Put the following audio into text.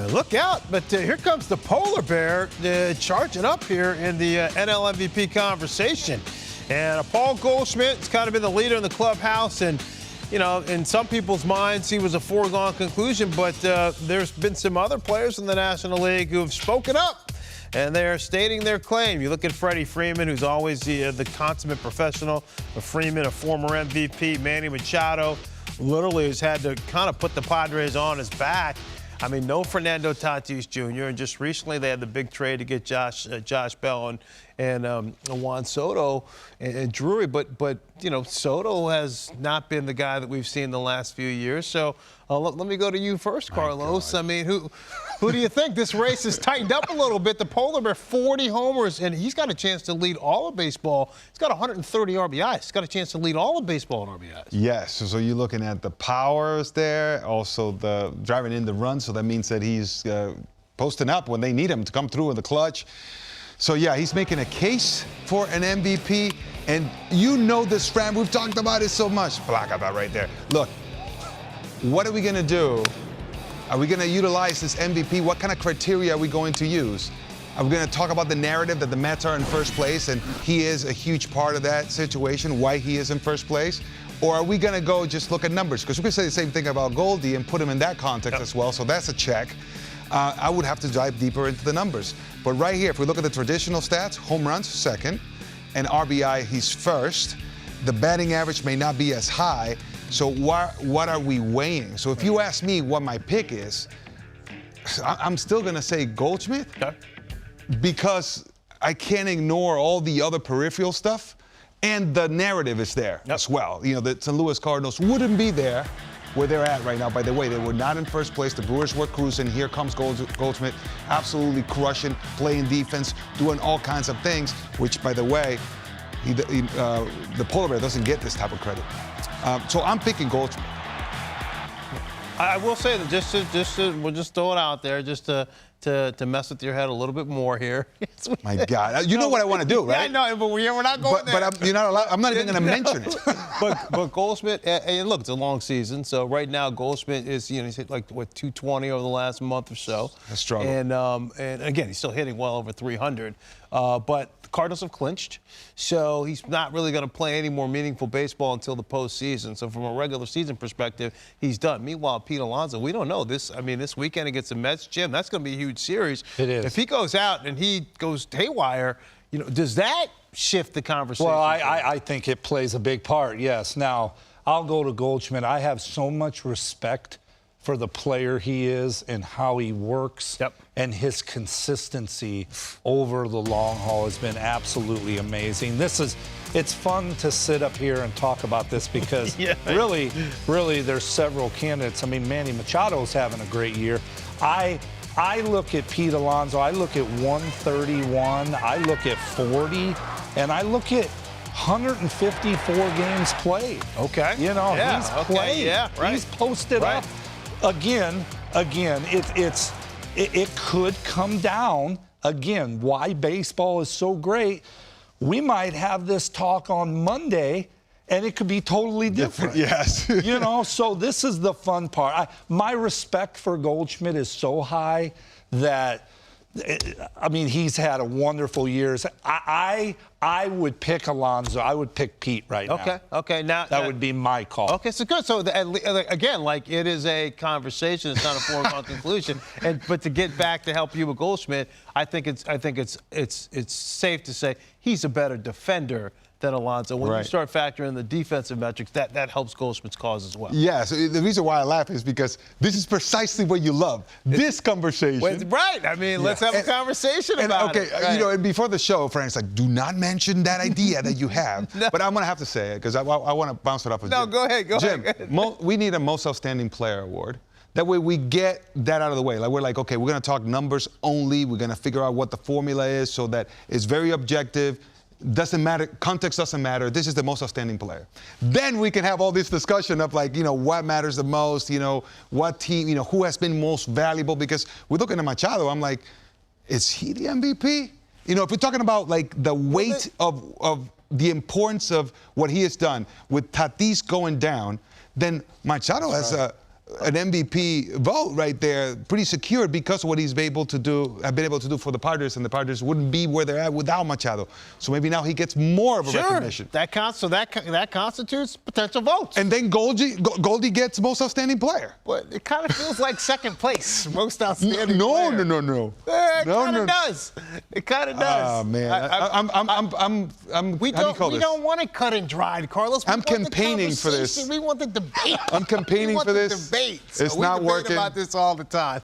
Look out, but here comes the polar bear charging up here in the NL MVP conversation. And Paul Goldschmidt's kind of been the leader in the clubhouse. And, you know, in some people's minds, he was a foregone conclusion. But there's been some other players in the National League who have spoken up. And they're stating their claim. You look at Freddie Freeman, who's always the consummate professional. Freeman, a former MVP. Manny Machado literally has had to kind of put the Padres on his back. I mean, no Fernando Tatis Jr. And just recently they had the big trade to get Josh Bell and Juan Soto and Drury. But you know, Soto has not been the guy that we've seen the last few years. So let me go to you first, Carlos. I mean, who do you think? This race has tightened up a little bit. The polar bear, 40 homers, and he's got a chance to lead all of baseball. He's got 130 RBIs. He's got a chance to lead all of baseball in RBIs. Yes, so you're looking at the powers there, also the driving in the run, so that means that he's posting up when they need him to come through in the clutch. So, yeah, he's making a case for an MVP, and you know this, Fran. We've talked about it so much. Black about right there. Look, what are we going to do? Are we going to utilize this MVP? What kind of criteria are we going to use? Are we going to talk about the narrative that the Mets are in first place and he is a huge part of that situation, why he is in first place? Or are we going to go just look at numbers? Because we can say the same thing about Goldie and put him in that context as well, so that's a check. I would have to dive deeper into the numbers. But right here, if we look at the traditional stats, home runs, second, and RBI, he's first. The batting average may not be as high, so what are we weighing? So if you ask me what my pick is, I'm still going to say Goldschmidt, because I can't ignore all the other peripheral stuff, and the narrative is there as well. You know, the St. Louis Cardinals wouldn't be there where they're at right now. By the way, they were not in first place. The Brewers were cruising. Here comes Goldschmidt, absolutely crushing, playing defense, doing all kinds of things, which, by the way, the polar bear doesn't get this type of credit. So I'm picking Goldschmidt. I will say that we'll just throw it out there just to mess with your head a little bit more here. My God, you know what I want to do, right? Yeah, I know, but we're not going there. But you're not allowed. I'm not even going to mention it. But Goldschmidt, and look, it's a long season, so right now Goldschmidt is, you know, he's hit like 220 over the last month or so. A struggle. And again, he's still hitting well over 300. But the Cardinals have clinched, so he's not really going to play any more meaningful baseball until the postseason. So from a regular season perspective, he's done. Meanwhile, Pete Alonso, we don't know this. I mean, this weekend against the Mets, Jim, that's going to be a huge series. It is. If he goes out and he goes haywire, you know, does that shift the conversation? Well, I think it plays a big part, yes. Now, I'll go to Goldschmidt. I have so much respect for the player he is and how he works, and his consistency over the long haul has been absolutely amazing. It's fun to sit up here and talk about this because really, there's several candidates. I mean, Manny Machado's having a great year. I look at Pete Alonso, I look at 131, I look at 40, and I look at 154 games played. Okay. You know, he's played. Yeah, right. He's posted up. Again, it could come down, again, why baseball is so great. We might have this talk on Monday, and it could be totally different. Yes. You know, so this is the fun part. My respect for Goldschmidt is so high that, I mean, he's had a wonderful years. I would pick Alonso. I would pick Pete right now. Okay. Now that would be my call. Okay, so good. So again, like, it is a conversation. It's not a foregone conclusion. But to get back to help you with Goldschmidt, I think it's safe to say he's a better defender than Alonso. When you start factoring in the defensive metrics, that helps Goldschmidt's cause as well. Yeah, so the reason why I laugh is because this is precisely what you love, this conversation. Right. I mean, let's have a conversation about it. Okay, you know, and before the show, Frank's like, do not mention that idea that you have. But I'm going to have to say it because I want to bounce it off of Jim. No, go ahead. Jim, we need a Most Outstanding Player award. That way we get that out of the way. Like, we're like, okay, we're going to talk numbers only. We're going to figure out what the formula is so that it's very objective. Doesn't matter, context doesn't matter. This is the most outstanding player. Then we can have all this discussion of, like, you know, what matters the most, you know, what team, you know, who has been most valuable. Because we're looking at Machado, I'm like, is he the MVP? You know, if we're talking about, like, the weight of the importance of what he has done with Tatis going down, then Machado has an MVP vote right there, pretty secure because of what he's been able to do for the Padres, and the Padres wouldn't be where they're at without Machado. So maybe now he gets more of a recognition. That constitutes potential votes. And then Goldie gets most outstanding player. But it kind of feels like second place, most outstanding No. It kind of does. It kind of does. Oh, man. We don't want it cut and dried, Carlos. I'm campaigning for this. We want the debate. I'm campaigning for this. Debate. It's not working. We debate about this all the time.